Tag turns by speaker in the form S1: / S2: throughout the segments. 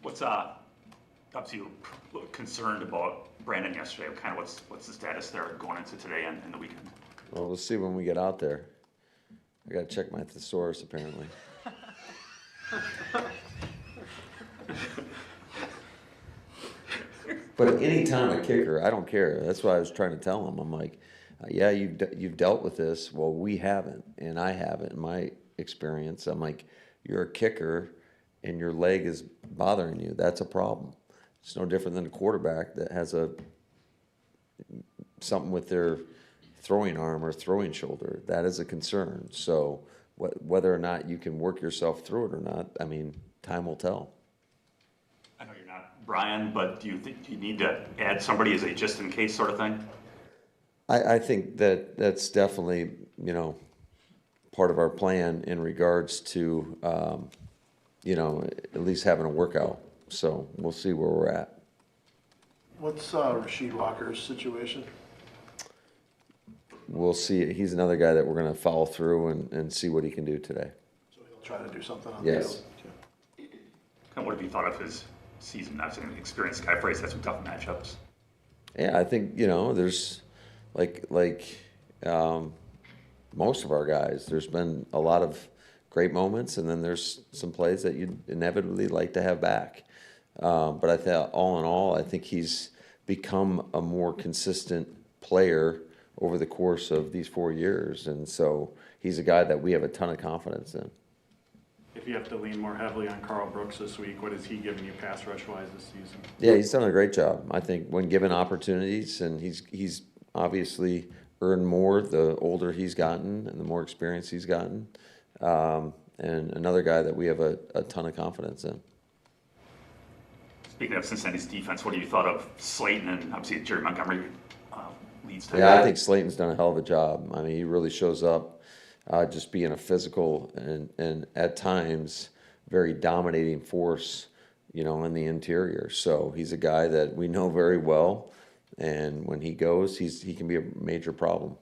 S1: What's obviously you were concerned about Brandon yesterday. Kind of what's the status there going into today and the weekend?
S2: Well, we'll see when we get out there. I got to check my thesaurus apparently. But anytime a kicker, I don't care. That's what I was trying to tell him. I'm like, yeah, you've dealt with this. Well, we haven't, and I haven't in my experience. I'm like, you're a kicker, and your leg is bothering you. That's a problem. It's no different than a quarterback that has something with their throwing arm or throwing shoulder. That is a concern. So whether or not you can work yourself through it or not, I mean, time will tell.
S1: I know you're not Brian, but do you think you need to add somebody as a just in case sort of thing?
S2: I think that's definitely, part of our plan in regards to, at least having a workout. So we'll see where we're at.
S3: What's Rasheed Walker's situation?
S2: We'll see. He's another guy that we're going to follow through and see what he can do today.
S3: So he'll try to do something on
S2: Yes.
S3: the field.
S1: And what have you thought of his season? I've seen an experienced guy. He's had some tough matchups.
S2: Yeah, I think, there's like most of our guys, there's been a lot of great moments, and then there's some plays that you'd inevitably like to have back. But I thought, all in all, I think he's become a more consistent player over the course of these 4 years. And so he's a guy that we have a ton of confidence in.
S4: If you have to lean more heavily on Carl Brooks this week, what has he given you pass rush-wise this season?
S2: Yeah, he's done a great job. I think when given opportunities, and he's obviously earned more the older he's gotten and the more experience he's gotten. And another guy that we have a ton of confidence in.
S1: Speaking of Cincinnati's defense, what have you thought of Slayton and obviously Jerry Montgomery leads today?
S2: Yeah, I think Slayton's done a hell of a job. I mean, he really shows up just being a physical and at times very dominating force, in the interior. So he's a guy that we know very well, and when he goes, he can be a major problem.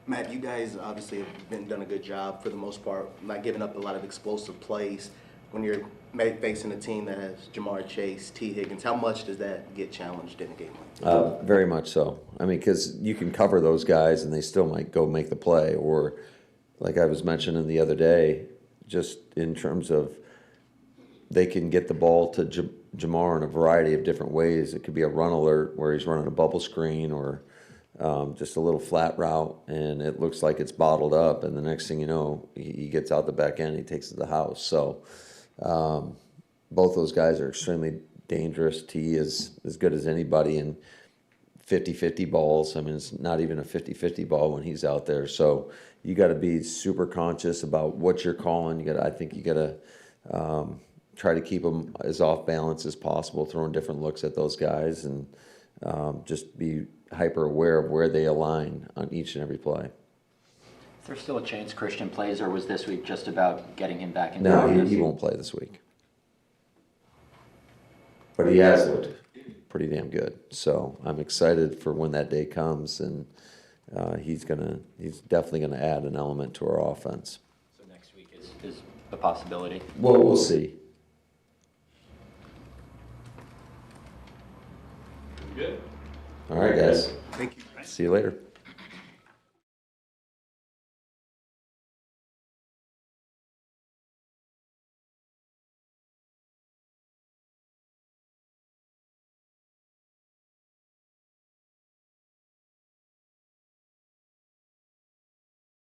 S5: Matt, you guys obviously have done a good job for the most part, not giving up a lot of explosive plays. When you're facing a team that has Jamar Chase, T. Higgins, how much does that get challenged in a game like this?
S2: Very much so. I mean, because you can cover those guys and they still might go make the play. Or, like I was mentioning the other day, just in terms of they can get the ball to Jamar in a variety of different ways. It could be a run alert where he's running a bubble screen, or just a little flat route, and it looks like it's bottled up, and the next thing you know, he gets out the back end and he takes it to the house. So both those guys are extremely dangerous. T is as good as anybody in 50-50 balls. I mean, it's not even a 50-50 ball when he's out there. So you got to be super conscious about what you're calling. I think you got to try to keep them as off balance as possible, throwing different looks at those guys, and just be hyper aware of where they align on each and every play.
S6: Is there still a chance Christian plays, or was this week just about getting him back into
S2: No,
S6: practice?
S2: he won't play this week. But he has looked pretty damn good. So I'm excited for when that day comes, and he's definitely gonna add an element to our offense.
S6: So next week is a possibility.
S2: Well, we'll see.
S1: Good.
S2: All right, guys.
S5: Thank you.
S2: See you later.